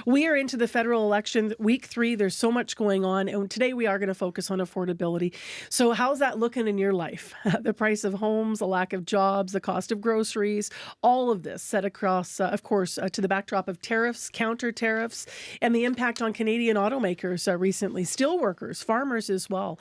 We are into the federal election, week 3. There's so much going on. And today we are going to focus on affordability. So how's that looking in your life? The price of homes, the lack of jobs, the cost of groceries, all of this set across, of course, to the backdrop of tariffs, counter tariffs, and the impact on Canadian automakers recently, steelworkers, farmers as well.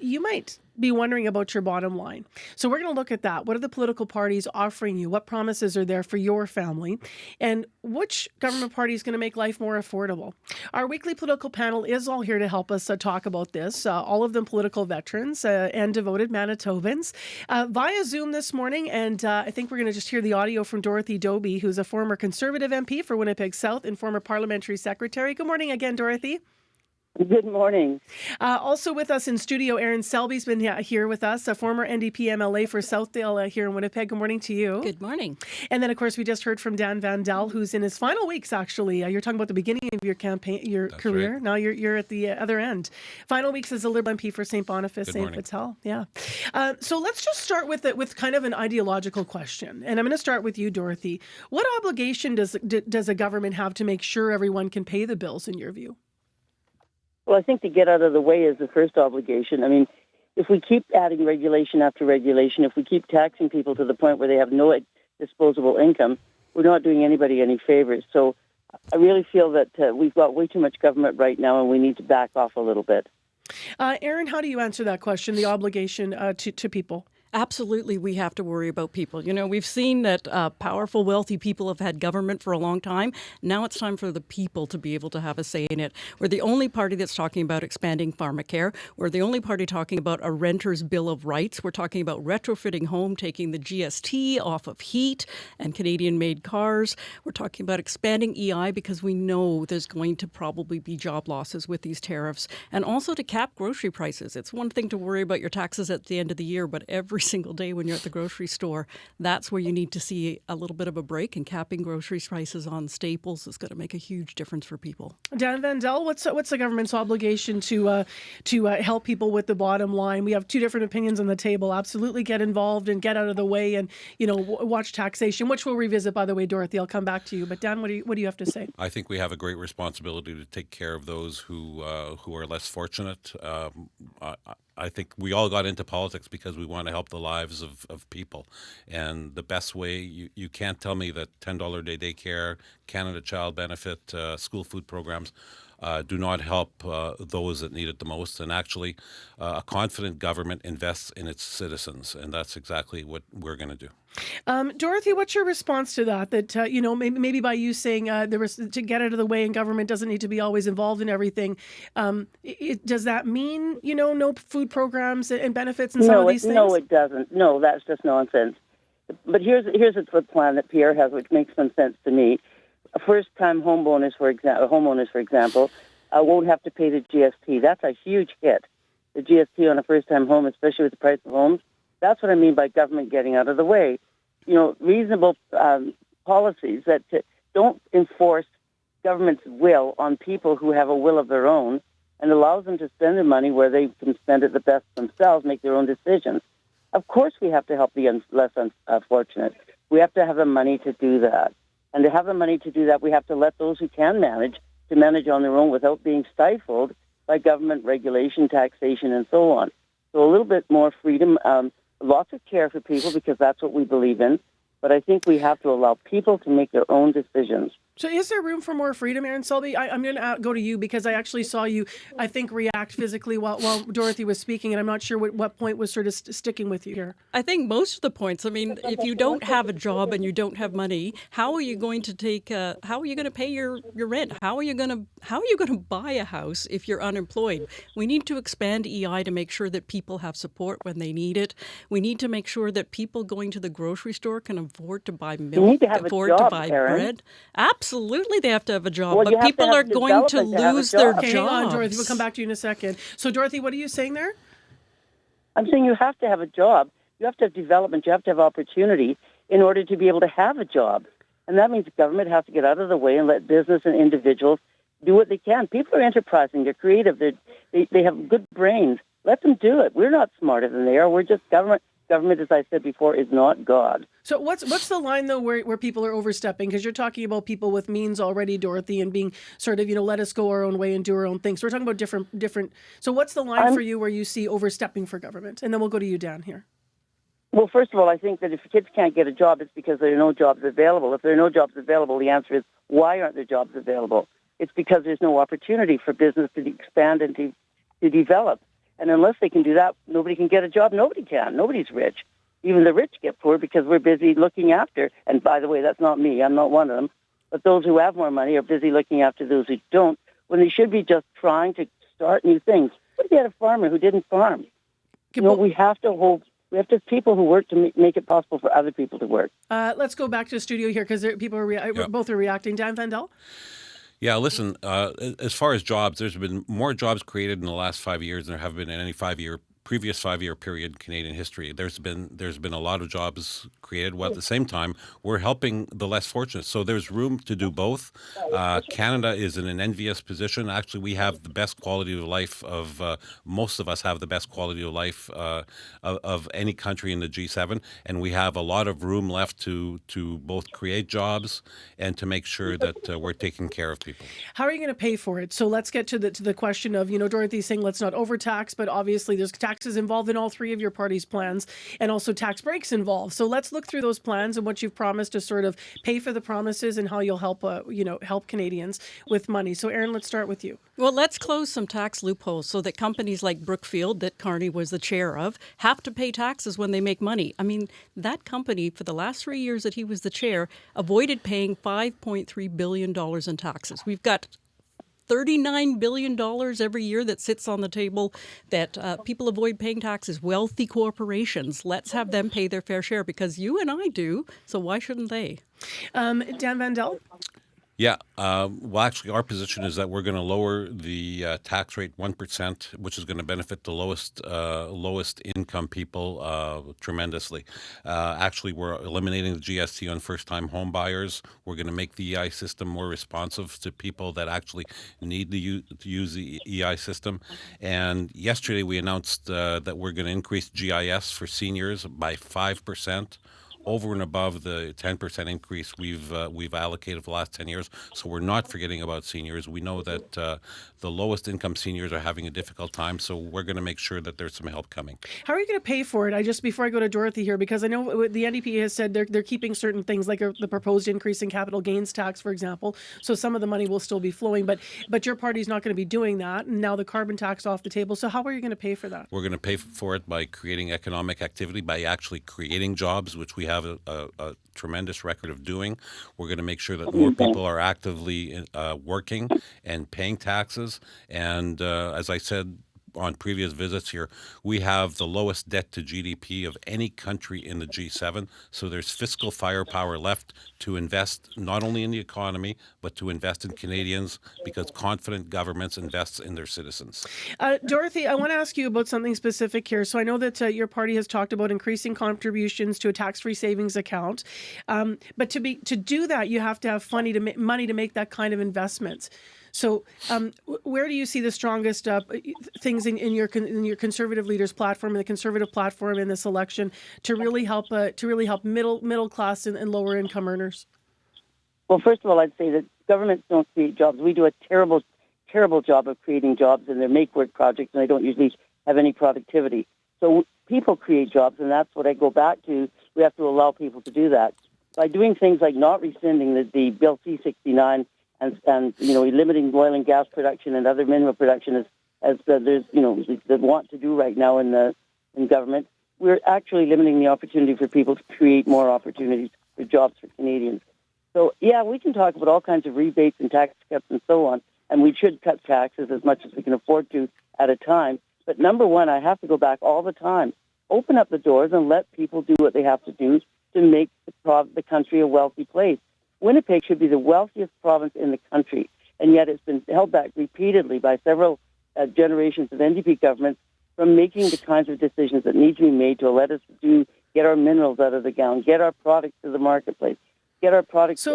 You might be wondering about your bottom line. So we're going to look at that. What are the political parties offering you? What promises are there for your family? And which government party is going to make life more affordable? Our weekly political panel is all here to help us talk about this. All of them political veterans and devoted Manitobans via Zoom this morning. And I think we're going to just hear the audio from Dorothy Dobbie, who's a former Conservative MP for Winnipeg South and former Parliamentary Secretary. Good morning again, Dorothy. Good morning. Also with us in studio, Erin. Selby's been here with us, a former NDP MLA for Southdale here in Winnipeg. Good morning to you. Good morning. And then, of course, we just heard from Vandal, who's in his final weeks, actually. You're talking about the beginning of your campaign, your That's career. Right. Now you're at the other end. Final weeks as a Liberal MP for St. Boniface-Saint. Yeah. So let's just start with kind of an ideological question. And I'm going to start with you, Dorothy. What obligation does a government have to make sure everyone can pay the bills, in your view? Well, I think to get out of the way is the first obligation. I mean, if we keep adding regulation after regulation, if we keep taxing people to the point where they have no disposable income, we're not doing anybody any favors. So I really feel that we've got way too much government right now, and we need to back off a little bit. Erin, how do you answer that question, the obligation to people? Absolutely, we have to worry about people. You know, we've seen that powerful, wealthy people have had government for a long time. Now it's time for the people to be able to have a say in it. We're the only party that's talking about expanding pharmacare. We're the only party talking about a renter's bill of rights. We're talking about retrofitting home, taking the GST off of heat and Canadian-made cars. We're talking about expanding EI because we know there's going to probably be job losses with these tariffs. And also to cap grocery prices. It's one thing to worry about your taxes at the end of the year, but every single day when you're at the grocery store, that's where you need to see a little bit of a break, and capping grocery prices on staples is going to make a huge difference for people. Dan Vandal, what's the government's obligation to help people with the bottom line? We have two different opinions on the table. Absolutely get involved and get out of the way and, watch taxation, which we'll revisit, by the way, Dorothy. I'll come back to you. But Dan, what do you have to say? I think we have a great responsibility to take care of those who are less fortunate. I think we all got into politics because we want to help the lives of people. And the best way, you can't tell me that $10 a day daycare, Canada Child Benefit, school food programs do not help those that need it the most. And actually, a confident government invests in its citizens. And that's exactly what we're going to do. Dorothy, what's your response to that? That, maybe by you saying there was to get out of the way and government doesn't need to be always involved in everything. Does that mean, no food programs and benefits and some of these things? No, it doesn't. No, that's just nonsense. But here's a plan that Pierre has, which makes some sense to me. A first-time homeowners, for example, won't have to pay the GST. That's a huge hit. The GST on a first-time home, especially with the price of homes. That's what I mean by government getting out of the way. Reasonable policies that don't enforce government's will on people who have a will of their own and allows them to spend their money where they can spend it the best themselves, make their own decisions. Of course, we have to help the less unfortunate. We have to have the money to do that. And to have the money to do that, we have to let those who can manage on their own without being stifled by government regulation, taxation, and so on. So a little bit more freedom, lots of care for people because that's what we believe in. But I think we have to allow people to make their own decisions. So is there room for more freedom, Erin Selby? I'm going to go to you because I actually saw you, I think, react physically while Dorothy was speaking, and I'm not sure what point was sort of sticking with you here. I think most of the points. I mean, if you don't have a job and you don't have money, how are you going to pay your rent? How are you going to buy a house if you're unemployed? We need to expand EI to make sure that people have support when they need it. We need to make sure that people going to the grocery store can afford to buy milk, to buy Erin. bread. Absolutely, they have to have a job, well, but people are going to lose their jobs. Hang on, Dorothy. We'll come back to you in a second. So, Dorothy, what are you saying there? I'm saying you have to have a job. You have to have development. You have to have opportunity in order to be able to have a job. And that means the government has to get out of the way and let business and individuals do what they can. People are enterprising. They're creative. They have good brains. Let them do it. We're not smarter than they are. We're just government Government, as I said before, is not God. So what's the line though where people are overstepping? Because you're talking about people with means already, Dorothy, and being sort of, let us go our own way and do our own things. So we're talking about different. So what's the line for you where you see overstepping for government? And then we'll go to you, Dan, here. Well, first of all, I think that if kids can't get a job, it's because there are no jobs available. If there are no jobs available, the answer is, why aren't there jobs available? It's because there's no opportunity for business to expand and to develop. And unless they can do that, nobody can get a job. Nobody can. Nobody's rich. Even the rich get poor because we're busy looking after. And by the way, that's not me. I'm not one of them. But those who have more money are busy looking after those who don't, when they should be just trying to start new things. What if you had a farmer who didn't farm? We have to have people who work to make it possible for other people to work. Let's go back to the studio here because people are both are reacting. Dan Vandal? Yeah, listen, as far as jobs, there's been more jobs created in the last 5 years than there have been in any previous 5-year period in Canadian history. There's been a lot of jobs created, while at the same time we're helping the less fortunate. So there's room to do both. Canada is in an envious position. Actually, we have the best quality of life of most of us have the best quality of life of any country in the G7, and we have a lot of room left to both create jobs and to make sure that we're taking care of people. How are you going to pay for it? So let's get to the question of, Dorothy's saying let's not overtax, but obviously there's taxes involved in all three of your party's plans and also tax breaks involved. So let's look through those plans and what you've promised to sort of pay for the promises and how you'll help, help Canadians with money. So Erin, let's start with you. Well, let's close some tax loopholes so that companies like Brookfield, that Carney was the chair of, have to pay taxes when they make money. I mean, that company, for the last 3 years that he was the chair, avoided paying $5.3 billion in taxes. We've got $39 billion every year that sits on the table that people avoid paying taxes. Wealthy corporations, let's have them pay their fair share because you and I do, so why shouldn't they? Dan Vandal? Yeah. Well, actually, our position is that we're going to lower the tax rate 1%, which is going to benefit the lowest income people tremendously. Actually, we're eliminating the GST on first-time home buyers. We're going to make the EI system more responsive to people that actually need to use the EI system. And yesterday, we announced that we're going to increase GIS for seniors by 5%. Over and above the 10% increase we've allocated for the last 10 years. So we're not forgetting about seniors. We know that the lowest income seniors are having a difficult time, so we're going to make sure that there's some help coming. How are you going to pay for it? Before I go to Dorothy here, because I know the NDP has said they're keeping certain things like the proposed increase in capital gains tax, for example. So some of the money will still be flowing, but your party's not going to be doing that. And now the carbon tax off the table. So how are you going to pay for that? We're going to pay for it by creating economic activity, by actually creating jobs, which we have a tremendous record of doing. We're going to make sure that more people are actively working and paying taxes. And as I said on previous visits here, we have the lowest debt to GDP of any country in the G7. So there's fiscal firepower left to invest not only in the economy, but to invest in Canadians because confident governments invest in their citizens. Dorothy, I want to ask you about something specific here. So I know that your party has talked about increasing contributions to a tax-free savings account. But to do that, you have to have money to make that kind of investment. So, where do you see the strongest things in your conservative leaders' platform and the conservative platform in this election to really help middle class and lower income earners? Well, first of all, I'd say that governments don't create jobs. We do a terrible job of creating jobs, and they're make-work projects, and they don't usually have any productivity. So people create jobs, and that's what I go back to. We have to allow people to do that by doing things like not rescinding the Bill C-69. And limiting oil and gas production and other mineral production as there's they want to do right now in government. We're actually limiting the opportunity for people to create more opportunities for jobs for Canadians. So yeah, we can talk about all kinds of rebates and tax cuts and so on, and we should cut taxes as much as we can afford to at a time. But number one, I have to go back all the time. Open up the doors and let people do what they have to do to make the country a wealthy place. Winnipeg should be the wealthiest province in the country, and yet it's been held back repeatedly by several generations of NDP governments from making the kinds of decisions that need to be made to let us get our minerals out of the ground, get our products to the marketplace, get our products,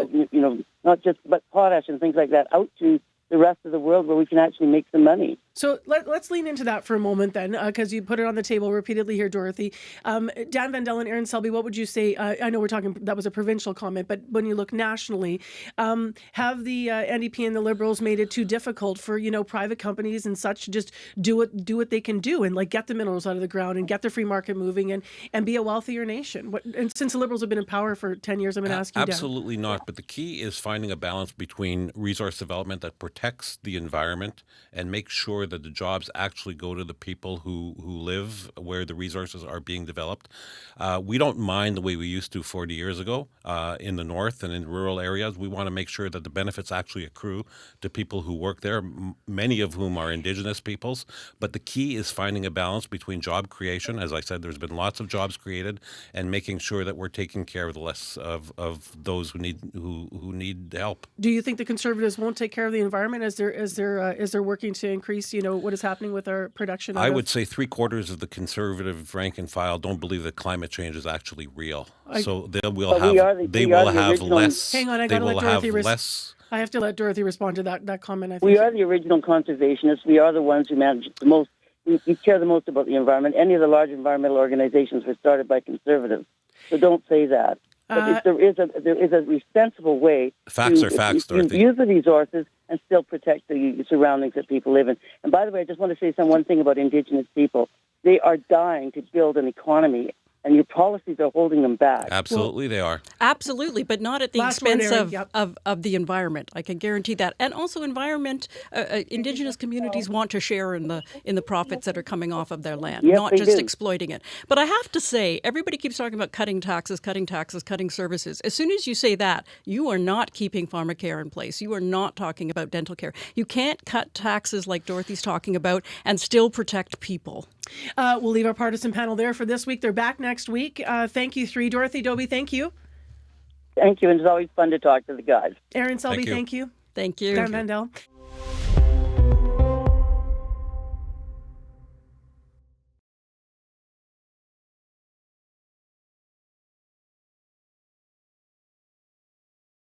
not just but potash and things like that, out to the rest of the world where we can actually make some money. So let's lean into that for a moment then, because you put it on the table repeatedly here, Dorothy. Dan Vandal and Erin Selby, what would you say? I know we're talking, that was a provincial comment, but when you look nationally, have the NDP and the Liberals made it too difficult for, private companies and such to just do what they can do and like get the minerals out of the ground and get the free market moving and be a wealthier nation? And since the Liberals have been in power for 10 years, I'm going to ask you, Dan. Absolutely not. But the key is finding a balance between resource development that protects the environment and makes sure that the jobs actually go to the people who live where the resources are being developed. We don't mind the way we used to 40 years ago in the north and in rural areas. We want to make sure that the benefits actually accrue to people who work there, many of whom are Indigenous peoples. But the key is finding a balance between job creation. As I said, there's been lots of jobs created, and making sure that we're taking care of the less of those who need help. Do you think the Conservatives won't take care of the environment as they're working to increase, what is happening with our production? I would say 3/4 of the Conservative rank and file don't believe that climate change is actually real. So they will have less. Hang on, I got to let Dorothy I have to let Dorothy respond to that comment. I think we are the original conservationists. We are the ones who manage the most. We care the most about the environment. Any of the large environmental organizations were started by conservatives. So don't say that. But there is a sensible way facts are facts, Dorothy. Use the resources and still protect the surroundings that people live in. And by the way, I just want to say one thing about Indigenous people. They are dying to build an economy, and your policies are holding them back. Absolutely, they are. Absolutely, but not at the Last expense word, Erin. of the environment. I can guarantee that. And also Indigenous communities want to share in the profits that are coming off of their land, Yes, not they just do. exploiting it. But I have to say, everybody keeps talking about cutting taxes, cutting services. As soon as you say that, you are not keeping pharmacare in place. You are not talking about dental care. You can't cut taxes like Dorothy's talking about and still protect people. We'll leave our partisan panel there for this week. They're back next week. Thank you three. Dorothy, Dobbie, thank you. Thank you, and it's always fun to talk to the guys. Erin Selby, Thank you. thank you. Thank you. Dan Vandal.